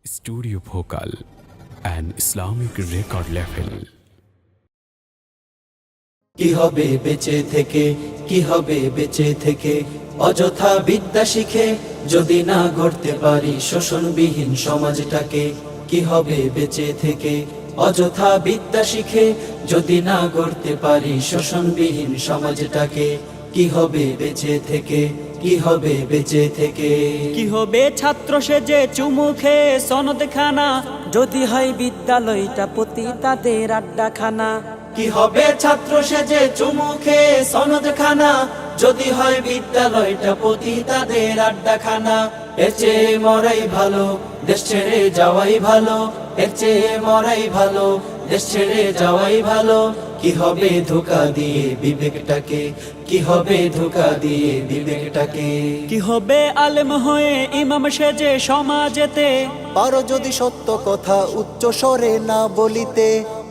Studio Bhokal, an Islamic record label. কি হবে বেঁচে থেকে, কি হবে বেঁচে থেকে, অযথা বিদ্যা শিখে যদি না গড়তে পারি শোষণবিহীন সমাজটাকে। কি হবে বেঁচে থেকে, অযথা বিদ্যা শিখে যদি না গড়তে পারি শোষণবিহীন সমাজটাকে। কি হবে বেঁচে থেকে, কি হবে বেঁচে থেকে। কি হবে ছাত্র সেজে চুমু খেয়ে সনদ খানা, যদি হয় বিদ্যালয়টা প্রতি তাদের আড্ডাখানা। কি হবে ছাত্র সেজে চুমু খেয়ে সনদ খানা, যদি হয় বিদ্যালয়টা প্রতি তাদের আড্ডাখানা। এর চেয়ে মরাই ভালো, দেশ ছেড়ে যাওয়াই ভালো। এর চেয়ে মরাই ভালো, দেশ ছেড়ে যাওয়াই ভালো। কি হবে ধোঁকা দিয়ে বিবেকটাকে, কি হবে ধোঁকা দিয়ে বিবেকটাকে। কি হবে আলেম হয়ে ইমাম সেজে সমাজেতে, পারো যদি সত্য কথা উচ্চ স্বরে না বলিতে।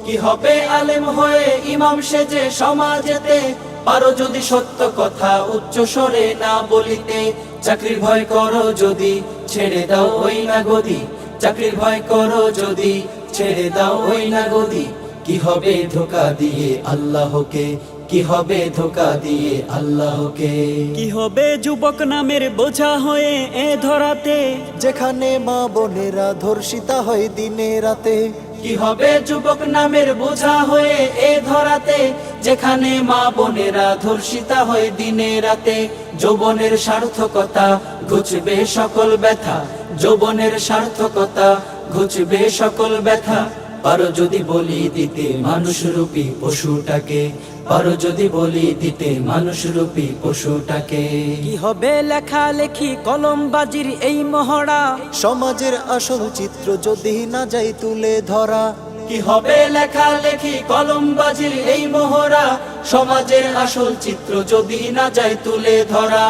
কি হবে আলেম হয়ে ইমাম সেজে সমাজেতে, পারো যদি সত্য কথা উচ্চ স্বরে না বলিতে। চাকরির ভয় করো যদি, ছেড়ে দাও ওই না গদি। চাকরির ভয় করো যদি, ছেড়ে দাও ওই না গদি। কি হবে ধোঁকা দিয়ে আল্লাহকে, কি হবে ধোঁকা দিয়ে আল্লাহকে। কি হবে যুবক নামের বোঝা হয়ে এ ধরাতে, যেখানে মা বোনেরা ধর্ষিতা হয় দিনে রাতে। কি হবে যুবক নামের বোঝা হয়ে এ ধরাতে, যেখানে মা বোনেরা ধর্ষিতা হয় দিনে রাতে। যৌবনের সার্থকতা ঘুচবে সকল ব্যথা, যৌবনের সার্থকতা ঘুচবে সকল ব্যথা। পারো যদি বলি দিতে মানুষরূপী পশুটাকে, পারো যদি বলি দিতে মানুষরূপী পশুটাকে। কি হবে লেখালেখি কলমবাজির এই মহড়া, সমাজের আসল চিত্র যদি না যাই তুলে ধরা। কি হবে লেখালেখি কলমবাজির এই মোহরা, সমাজের আসল চিত্র যদি না যায় তুলে ধরা।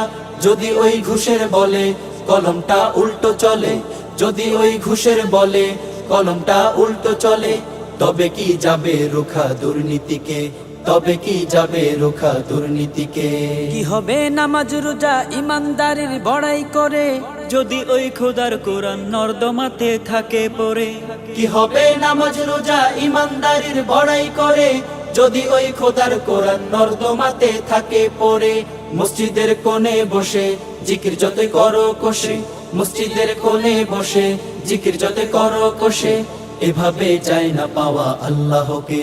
যদি ওই ঘুষের বলে কলমটা উল্টো চলে, যদি ওই ঘুষের বলে কলমটা উল্টো চলে, তবে কি যাবে রোখা দুর্নীতিকে, তবে কি যাবে রোখা দুর্নীতিকে। কি হবে নামাজ রোজা ইমানদারির বড়াই করে, যদি ওই খোদার কোরআন নর্দমাতে থাকে পড়ে। কি হবে নামাজ রোজা ইমানদারির বড়াই করে, যদি ওই খোদার কোরআন নর্দমাতে থাকে পড়ে। মসজিদের কোণে বসে জিকির যতই করো কষে, মসজিদের কোণে বসে জিকির যতই করো কষে। এভাবে যায় না পাওয়া আল্লাহকে,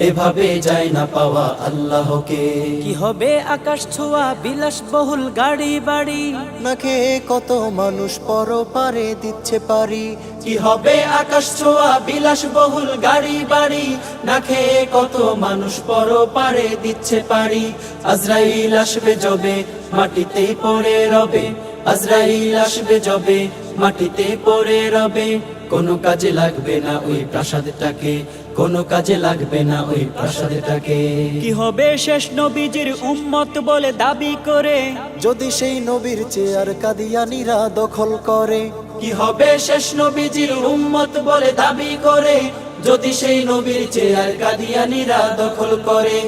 এভাবে যায় না পাওয়া আল্লাহকে। কি হবে আকাশ ছোঁয়া বিলাসবহুল গাড়ি বাড়ি, না খেয়ে কত মানুষ পরপারে দিচ্ছে পারি। কি হবে আকাশ ছোঁয়া বিলাসবহুল গাড়ি বাড়ি, না খেয়ে কত মানুষ পরপারে দিচ্ছে পারি। আজরাইল আসবে যবে মাটিতে পড়ে রবে, আজরাইল আসবে যবে মাটিতে পড়ে রবে। কোনো কাজে লাগবে না ওই প্রাসাদটাকে, কোনো কাজে লাগবে না ওই প্রাসাদটাকে। কি হবে শেষ নবীজির উম্মত বলে দাবি করে, যদি সেই নবীর চেয়ার কাদিয়ানীরা দখল করে। কি হবে শেষ নবীজির উম্মত বলে দাবি করে, যদি সেই নবীর চেয়ার কাদিয়ানীরা দখল করে।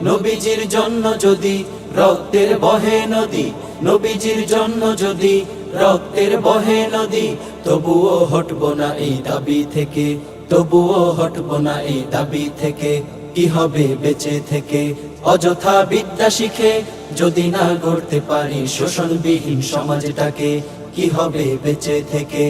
নবীজির জন্য যদি রক্তের বহে নদী, নবীজির জন্য যদি রক্তের বহে নদী, তবুও হটবো না এই দাবি থেকে, তবুও হটবো না এই দাবি থেকে। কি হবে বেঁচে থেকে, অযথা বিদ্যা শিখে যদি না গড়তে পারি শোষণবিহীন সমাজটাকে। কি হবে বেঁচে থেকে,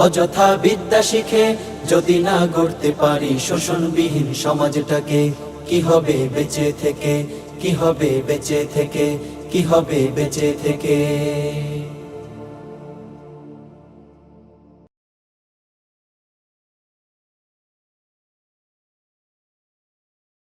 অযথা বিদ্যা শিখে যদি না গড়তে পারি শোষণবিহীন সমাজটাকে। কি হবে বেঁচে থেকে, কি হবে বেঁচে থেকে, কি হবে বেঁচে থেকে।